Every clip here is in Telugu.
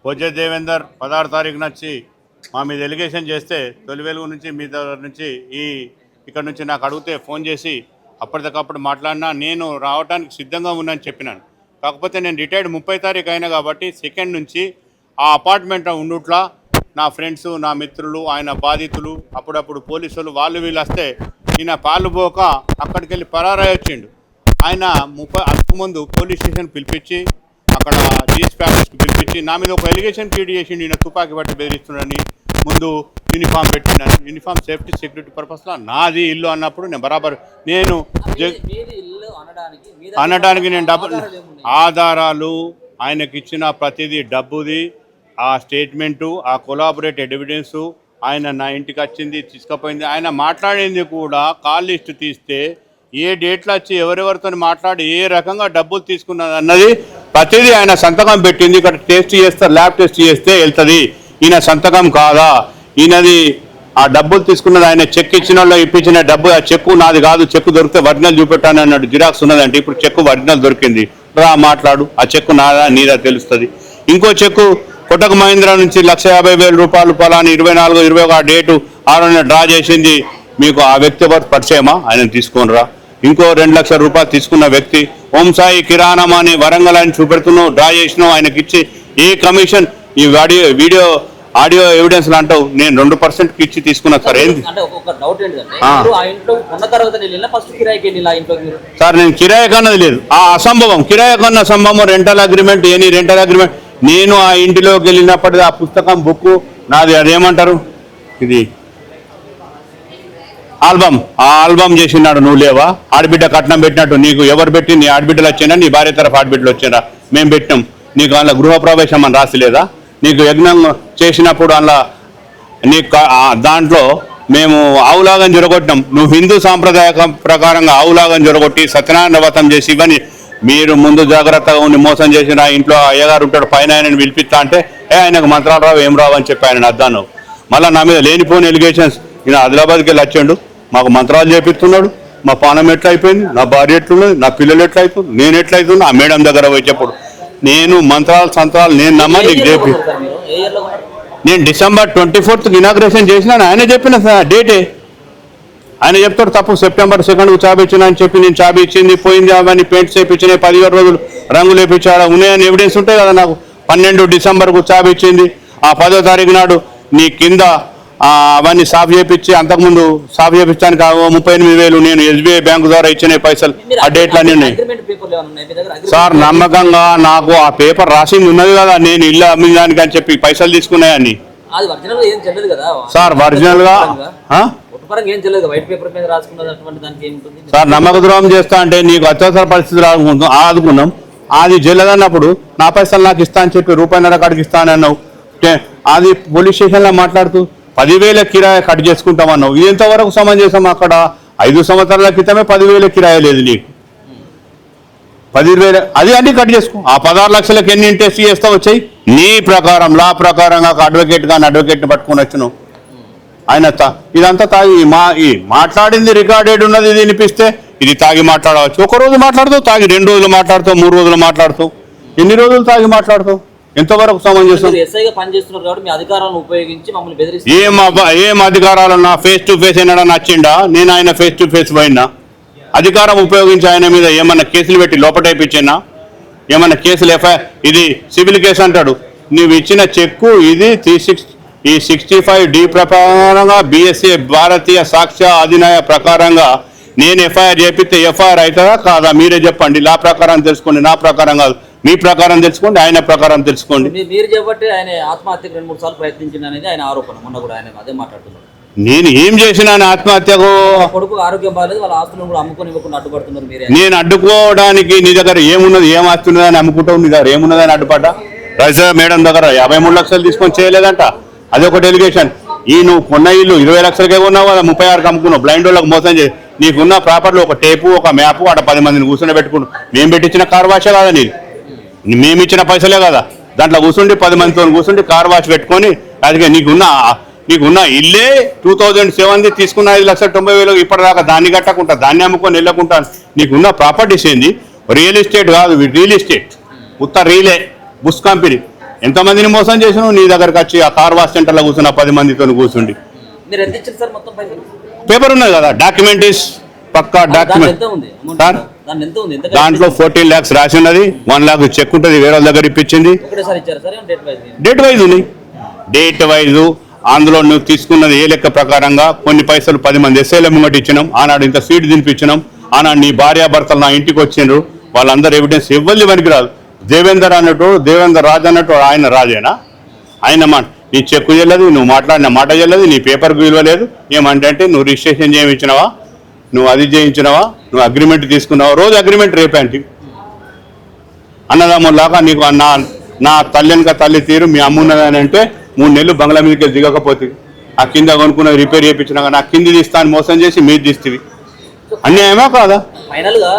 భోజ దేవేందర్ 16 తారీఖున వచ్చి మా మీద ఎలిగేషన్ చేస్తే తొలి వెలుగు నుంచి మీ దగ్గర నుంచి ఇక్కడ నుంచి నాకు అడిగితే ఫోన్ చేసి అప్పటికప్పుడు మాట్లాడినా నేను రావడానికి సిద్ధంగా ఉన్నానని చెప్పినాను. కాకపోతే నేను రిటైర్డ్ 30 తారీఖు అయినా కాబట్టి సెకండ్ నుంచి ఆ అపార్ట్మెంట్ ఉండుట్లా నా ఫ్రెండ్స్ నా మిత్రులు ఆయన బాధితులు అప్పుడప్పుడు పోలీసులు వాళ్ళు వీళ్ళు వస్తే ఈయన పాలు పోక అక్కడికి వెళ్ళి పరారై వచ్చిండు. ఆయన అంతకుముందు పోలీస్ స్టేషన్ పిలిపించి అక్కడ జీఎస్ ప్యాలెస్కి పిలిపించి నా మీద ఒక ఎలిగేషన్ క్రియేట్ చేసిండు. ఈయన తుపాకీ బట్టి బెదిరిస్తున్నాడని, ముందు యూనిఫామ్ పెట్టిండని. యూనిఫామ్ సేఫ్టీ సెక్యూరిటీ పర్పస్లో నాది ఇల్లు అన్నప్పుడు నేను బరాబర్ నేను అనడానికి నేను డబ్బు ఆధారాలు ఆయనకి ఇచ్చిన ప్రతిదీ డబ్బుది ఆ స్టేట్మెంటు ఆ కొలాబరేట్ ఎవిడెన్సు ఆయన నా ఇంటికి వచ్చింది తీసుకుపోయింది. ఆయన మాట్లాడింది కూడా కాల్ లిస్ట్ తీస్తే ఏ డేట్లో వచ్చి ఎవరెవరితో మాట్లాడి ఏ రకంగా డబ్బులు తీసుకున్నది అన్నది ప్రతిదీ ఆయన సంతకం పెట్టింది. ఇక్కడ టెస్ట్ చేస్తారు, ల్యాబ్ టెస్ట్ చేస్తే వెళ్తుంది ఈయన సంతకం కాదా, ఈయనది ఆ డబ్బులు తీసుకున్నది ఆయన చెక్ ఇచ్చిన వాళ్ళు ఇప్పించిన డబ్బు ఆ చెక్కు నాది కాదు, చెక్కు దొరికితే ఒరిజినల్ చూపెట్టాను అన్నాడు. జిరాక్స్ ఉన్నదంటే ఇప్పుడు చెక్కు ఒరిజినల్ దొరికింది, రా మాట్లాడు, ఆ చెక్కు నాదా నీదా తెలుస్తుంది. ఇంకో చెక్కు కొటక్ మహీంద్రా నుంచి 1,50,000 రూపాయలు పలాని 24-21 డేటు 6 డ్రా చేసింది. మీకు ఆ వ్యక్తి ఎవరు పరిచయమా? ఆయన తీసుకొనిరా. ఇంకో 2 లక్షల రూపాయలు తీసుకున్న వ్యక్తి ఓం సాయి కిరాణం అని వరంగల్ అని చూపెడుతున్నావు, డ్రా చేసినావు, ఆయనకి ఇచ్చి ఏ కమిషన్ ఈ వీడియో ఆడియో ఎవిడెన్స్ అంటావు. నేను 2% ఇచ్చి తీసుకున్నా సార్. ఏంది సార్? నేను కిరాయి కన్నది లేదు, ఆ అసంభవం కిరాయి కన్న సంభవం రెంటల్ అగ్రిమెంట్ రెంటల్ అగ్రిమెంట్. నేను ఆ ఇంటిలోకి వెళ్ళినప్పటికీ ఆ పుస్తకం బుక్ నాది, అదేమంటారు ఇది ఆల్బమ్, ఆ ఆల్బమ్ చేసినాడు. నువ్వు లేవా? ఆడబిడ్డ కట్నం పెట్టినట్టు నీకు ఎవరు పెట్టి? నీ ఆడబిడ్డలు వచ్చినా, నీ భార్య తరఫు ఆడబిడ్డలు వచ్చినా? మేము పెట్టినాం. నీకు అందులో గృహప్రవేశం అని రాసిలేదా? నీకు యజ్ఞం చేసినప్పుడు అందులో నీకు దాంట్లో మేము ఆవులాగం జొరగొట్టినాం. నువ్వు హిందూ సాంప్రదాయ ప్రకారంగా ఆవులాగం జొరగొట్టి సత్యనారాయణ వ్రతం చేసి ఇవన్నీ మీరు ముందు జాగ్రత్తగా ఉండి మోసం చేసిన ఇంట్లో అయ్యగారు ఉంటాడు పైన ఆయనని పిలిపిస్తా అంటే ఆయనకు మంత్రాలు రావు ఏం రావు అని చెప్పి ఆయన అద్దాను. మళ్ళీ నా మీద లేనిపోని ఎలిగేషన్స్. ఈయన ఆదిలాబాద్కి వెళ్ళి వచ్చాడు, మాకు మంత్రాలు చేపిస్తున్నాడు, మా పానం ఎట్లా అయిపోయింది, నా భార్య ఎట్లున్నది, నా పిల్లలు ఎట్లా అవుతుంది, నేను ఎట్లా అవుతున్నా ఆ మేడం దగ్గర వచ్చేప్పుడు నేను మంత్రాలు సంత్రాలు నేను నమ్మ నీకు చెప్పి నేను December 24th ఇనాగ్రేషన్ చేసినాను. ఆయన చెప్పిన డేటే ఆయన చెప్తాడు తప్పు. September 2nd చాబీ ఇచ్చిన అని చెప్పి నేను చాబీ ఇచ్చింది పోయింది, అవన్నీ పెయింట్స్ వేయించినాయి, 17 రోజులు రంగులు వేయించాడు ఉన్నాయని ఎవిడెన్స్ ఉంటాయి కదా. నాకు 12 డిసెంబర్కు చాబీ ఇచ్చింది. ఆ 10వ తారీఖు నాడు నీ కింద అవన్నీ సాఫ్ చేయించి అంతకుముందు సాఫ్ చేయించడానికి 38,000 నేను SBI బ్యాంకు ద్వారా ఇచ్చిన పైసలు ఆ డేట్లు అన్నీ ఉన్నాయి సార్. నమ్మకంగా నాకు ఆ పేపర్ రాసింది ఉన్నది కదా, నేను ఇల్లు అమ్మిదానికి అని చెప్పి పైసలు తీసుకున్నాయని సార్. ఒరిజినల్ గా సార్ నమ్మక ద్రోహం చేస్తా అంటే నీకు అత్యవసర పరిస్థితులు ఆదుకున్నాం, అది జల్లదన్నప్పుడు నా పైసలు నాకు ఇస్తా అని చెప్పి ₹1.5 కాడికి ఇస్తానన్నావు. అది పోలీస్ స్టేషన్లో మాట్లాడుతూ 10,000 కిరాయి కట్ చేసుకుంటామన్నావు. ఇది ఎంతవరకు సమంజసం? అక్కడ 5 సంవత్సరాల క్రితమే 10,000 కిరాయి లేదు నీకు. 10,000 అది అన్ని కట్ చేసుకో. ఆ 16 లక్షలకు ఎన్ని ఇంట్రెస్ట్ చేస్తా వచ్చాయి నీ ప్రకారం లా ప్రకారంగా అడ్వకేట్ కానీ అడ్వకేట్ని పట్టుకొని వచ్చినావు. ఆయన ఇదంతా తాగి ఈ మాట్లాడింది రికార్డెడ్ ఉన్నది, ఇది వినిపిస్తే ఇది తాగి మాట్లాడవచ్చు. ఒక రోజు మాట్లాడుతావు, తాగి 2 రోజులు మాట్లాడుతావు, 3 రోజులు మాట్లాడుతావు. ఎన్ని రోజులు తాగి మాట్లాడుతావు? ఎంతవరకు సమంజసం? ఏం అధికారాలు? నా ఫేస్ టు ఫేస్ అయినా నచ్చిండా? నేను ఆయన ఫేస్ టు ఫేస్ పోయినా అధికారం ఉపయోగించి ఆయన మీద ఏమన్నా కేసులు పెట్టి లోపటైపించినా? ఏమన్నా కేసులు ఎఫ్ఐఆర్ ఇది సివిల్ కేసు అంటాడు. నువ్వు ఇచ్చిన చెక్కు ఇది 65D ప్రకారంగా BSA భారతీయ సాక్ష్య అధినాయ ప్రకారంగా నేను ఎఫ్ఐఆర్ చేపిస్తే ఎఫ్ఐఆర్ అవుతుందా కాదా? మీరే చెప్పండి. లా ప్రకారం తెలుసుకోండి, నా ప్రకారం కాదు. మీ ప్రకారం తెలుసుకోండి, ఆయన ప్రకారం తెలుసుకోండి. మీరు చెప్పండి ఆయన ఆత్మహత్యకు 2-3 సార్లు ప్రయత్నించింది అనేది ఆయన ఆరోపణ. మొన్న కూడా ఆయన అదే మాట్లాడుతున్నారు. నేను ఏం చేసినా ఆత్మహత్యకు? కొడుకు ఆరోగ్యం బాగాలేదు, వాళ్ళ ఆస్తులను కూడా అమ్ముకొని ఇవ్వకుండా అడ్డుపడుతున్నారు మీరే. నేను అడ్డుకోవడానికి నీ దగ్గర ఏమున్నది, ఏం ఆస్తున్నదని అమ్ముకుంటావు? నీ దగ్గర ఏమున్నదని అడ్డుపడ్డా? రైసా మేడం దగ్గర 53 లక్షలు తీసుకొని చేయలేదంట, అదొక డెలిగేషన్. ఈ నువ్వు కొన్న ఇల్లు 20 లక్షలకే కొన్నావు కదా, 36కి అమ్ముకున్నావు. బ్లైండ్ వాళ్ళకి మోసం చేసి నీకున్న ప్రాపర్లో ఒక టేపు ఒక మ్యాపు అక్కడ 10 మందిని కూర్చొని పెట్టుకున్నావు. మేము పెట్టించిన కార్ వాషే కదా, మేము ఇచ్చిన పైసలే కదా. దాంట్లో కూర్చుండి 10 మందితో కూర్చుండి కార్ వాష్ పెట్టుకొని అది నీకున్న ఇల్లే 2007 తీసుకున్న 5,90,000 ఇప్పటిదాకా దాన్ని కట్టకుండా దాన్ని అమ్ముకొని వెళ్ళకుండా నీకున్న ప్రాపర్టీస్ ఏంది? రియల్ ఎస్టేట్ కాదు, రియల్ ఎస్టేట్ ఉత్త రీలే బుస్ కంపెనీ. ఎంతమందిని మోసం చేసినావు నీ దగ్గరకు వచ్చి ఆ కార్ వాష్ సెంటర్లో కూర్చున్న 10 మందితో కూర్చుండి. మీరు ఎంత ఇచ్చారు సార్ మొత్తం పైసలు? పేపర్ ఉన్నది కదా, డాక్యుమెంట్ ఇస్ పక్కా దాంట్లో డాక్యుమెంట్ ఎంత ఉంది అమౌంట్? సార్ దాంట్లో ఎంత ఉంది? ఎంత దాంట్లో 14 lakhs రాసి ఉన్నది, 1 lakh చెక్ ఉంటుంది, వేరే వాళ్ళ దగ్గర ఇప్పించింది. ఒకటేసారి ఇచ్చారు sir date wise? Date wise ఉంది, డేట్ వైజ్. అందులో నువ్వు తీసుకున్నది ఏ లెక్క ప్రకారంగా కొన్ని పైసలు 10 మంది ఎస్ఐల ముంగటి ఇచ్చినాం, ఆనాడు ఇంత సీట్ తినిపించినాం, ఆనాడు నీ భార్యాభర్తలు నా ఇంటికి వచ్చిండ్రు, వాళ్ళందరూ ఎవిడెన్స్ ఇవ్వాలి పనికిరాదు. దేవేందర్ అన్నట్టు, దేవేందర్ రాజు అన్నట్టు ఆయన రాజేనా? ఆయన మాట నీ చెక్కు చెల్లదు, నువ్వు మాట్లాడిన మాట చెల్లదు, నీ పేపర్కి విలువ లేదు. ఏమంటే నువ్వు రిజిస్ట్రేషన్ చేయించినవా, నువ్వు అది చేయించినవా, నువ్వు అగ్రిమెంట్ తీసుకున్నావా? రోజు అగ్రిమెంట్ రేపేంటి అన్నదమ్ములాగా నీకు నా తల్లినిక తల్లి తీరు మీ అమ్మున్నదని అంటే 3 నెలలు బంగ్లా మీదకి దిగకపోతే ఆ కింద కొనుక్కున్న రిపేర్ చేయించినా నా కింది తీస్తాను మోసం చేసి మీరు తీస్తుంది. అన్యాయమా కాదా? ఫైనల్ గా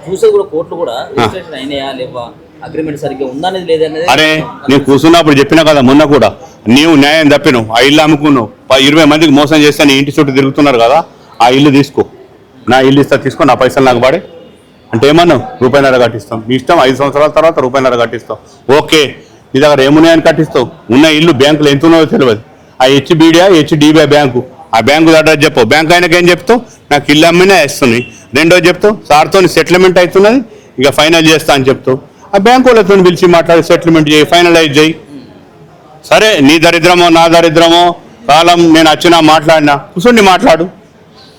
చూసేది కూడా కోర్టులు కూడా రిజిస్ట్రేషన్ అయినాయా లేవా, అగ్రిమెంట్ సరిగ్గా ఉందా అనేది లేదనేది. అరే నేను కూర్చున్నప్పుడు చెప్పినా కదా, మొన్న కూడా నీవు న్యాయం తప్పినావు, ఆ ఇల్లు అమ్ముకున్నావు, 20 మందికి మోసం చేస్తే నీ ఇంటి చుట్టూ తిరుగుతున్నారు కదా, ఆ ఇల్లు తీసుకో, నా ఇల్లు ఇస్తా, తీసుకో, నా పైసలు నాకు పడే అంటే ఏమన్నావు? ₹1.5 కట్టిస్తాం, మీ ఇష్టం, 5 సంవత్సరాల తర్వాత ₹1.5 కట్టిస్తాం. ఓకే, నీ దగ్గర ఏమున్నాయని కట్టిస్తావు? ఉన్న ఇల్లు బ్యాంకులో ఎంత ఉన్నదో తెలియదు. ఆ హెచ్డిబి బ్యాంకు, ఆ బ్యాంకు అడ్రస్ చెప్పు, బ్యాంక్ ఆయనకి ఏం చెప్తావు? నాకు ఇల్లు అమ్మినా వేస్తున్నాయి. రెండోది చెప్తావు సార్తో సెటిల్మెంట్ అవుతున్నది, ఇక ఫైనల్ చేస్తా అని చెప్తావు. ఆ బ్యాంకు వాళ్ళతో పిలిచి మాట్లాడి సెటిల్మెంట్ చేయి, ఫైనలైజ్ చేయి. సరే నీ దరిద్రమో నా దరిద్రమో కాలం, నేను వచ్చినా మాట్లాడినా కూర్చోండి,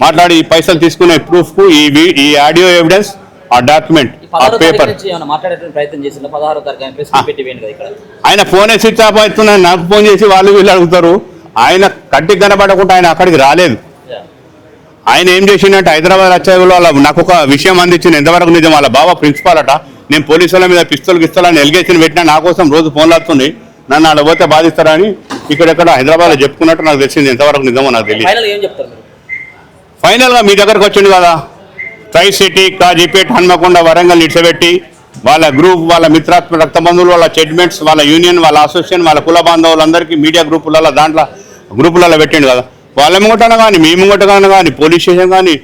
మాట్లాడి ఈ పైసలు తీసుకునే ప్రూఫ్కు ఈ ఆడియో ఎవిడెన్స్, ఆ డాక్యుమెంట్, ఆ పేపర్. మాట్లాడేటువంటి ప్రయత్నం చేసిన 16వ తారీఖు ప్రెస్ పెట్టి వేయండి కదా ఇక్కడ. ఆయన ఫోనే స్విచ్ ఆఫ్ అవుతున్నాయి, నాకు ఫోన్ చేసి వాళ్ళు వీళ్ళు అడుగుతారు. ఆయన కంటికి కనబడకుండా ఆయన అక్కడికి రాలేదు. ఆయన ఏం చేసిందంటే హైదరాబాద్ వచ్చేలో నాకు ఒక విషయం అందించింది, ఎంతవరకు నిజం. వాళ్ళ బాబా ప్రిన్సిపాల్ అట, నేను పోలీసుల మీద గిస్తలని ఎలిగేషన్ పెట్టినా, నా కోసం రోజు ఫోన్లు వస్తుంది, నన్ను ఆడ పోతే బాధిస్తారని ఇక్కడెక్కడ హైదరాబాద్లో చెప్పుకున్నట్టు నాకు తెలిసింది. ఎంతవరకు నిజమో నాకు తెలియదు. ఫైనల్గా మీ దగ్గరకు వచ్చింది కదా, ట్రై సిటీ, కాజీపేట్, హన్మకొండ, వరంగల్ నిడిచిపెట్టి వాళ్ళ గ్రూప్, వాళ్ళ మిత్రాత్మ రక్త బంధువులు, వాళ్ళ చెడ్మెంట్స్, వాళ్ళ యూనియన్, వాళ్ళ అసోసియేషన్, వాళ్ళ కుల బాంధవులందరికీ మీడియా గ్రూపులలో దాంట్లో గ్రూపులలో పెట్టిండు కదా. వాళ్ళ ముంగటన కానీ మీ ముంగటన కానీ పోలీస్ స్టేషన్ కానీ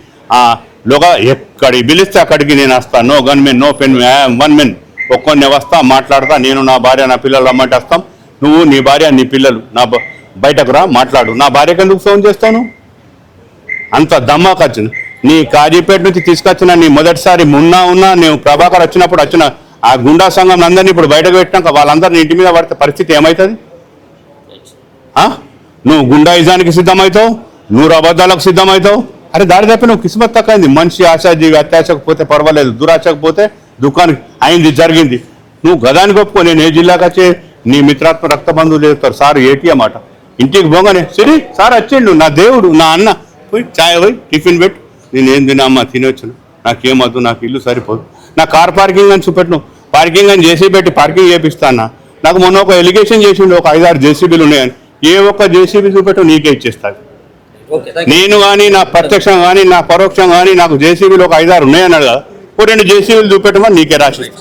ఎక్కడికి పిలిస్తే అక్కడికి నేను వస్తాను. No gun men, no pen, 1 men, ఒక్కొన్ని వస్తా, మాట్లాడతా. నేను నా భార్య నా పిల్లలు రమ్మంటే వస్తాం, నువ్వు నీ భార్య నీ పిల్లలు నా బయటకు రా, మాట్లాడు. నా భార్యకి ఎందుకు ఫోన్ చేస్తాను? అంత దమ్మాకు వచ్చింది. నీ కాజీపేట నుంచి తీసుకొచ్చిన నీ మొదటిసారి ఉన్నా నేను ప్రభాకర్ వచ్చినప్పుడు వచ్చిన ఆ గుండా సంఘం అందరినీ ఇప్పుడు బయటకు పెట్టినాక వాళ్ళందరినీ ఇంటి మీద పడితే పరిస్థితి ఏమవుతుంది? నువ్వు గుండాయిజానికి సిద్ధమవుతావు, నువ్వు అబద్ధాలకు సిద్ధమవుతావు. అరే దారి తప్పి నువ్వు కిస్మత్ తక్కువైంది. మనిషి ఆశాజీవి, అత్యాశకు పోతే పర్వాలేదు, దురాశకు పోతే దుఃఖానికి అయింది, జరిగింది. నువ్వు గదానికి ఒప్పుకో. నేను ఏ జిల్లాకి వచ్చి నీ మిత్రాత్మ రక్త బంధువులు చెప్తారు, సార్ ఏటీఎం మాట ఇంటికి పోగానే సరే సార్ వచ్చిండు, నా దేవుడు, నా అన్న, పోయి చాయ్ పోయి టిఫిన్ పెట్టు, నేను ఏం తినమ్మా తినొచ్చును, నాకేమద్దు, నాకు ఇల్లు సరిపోదు, నా కార్ పార్కింగ్ అని చూపెట్టును, పార్కింగ్ అని జేసీ పెట్టి పార్కింగ్ చేపిస్తాను. నాకు మొన్న ఒక ఎలిగేషన్ చేసిండు, ఒక 5-6 జేసీబీలు ఉన్నాయని. ఏ ఒక్క జేసీబీ చూపెట్టు నీకే ఇచ్చేస్తాను. నేను కానీ నా ప్రత్యక్షం కానీ నా పరోక్షం కానీ నాకు జేసీబీలు ఒక 5-6 ఉన్నాయన్నాడు కదా, 2 జేసీబీలు చూపెట్టమని నీకే రాసిస్తాను.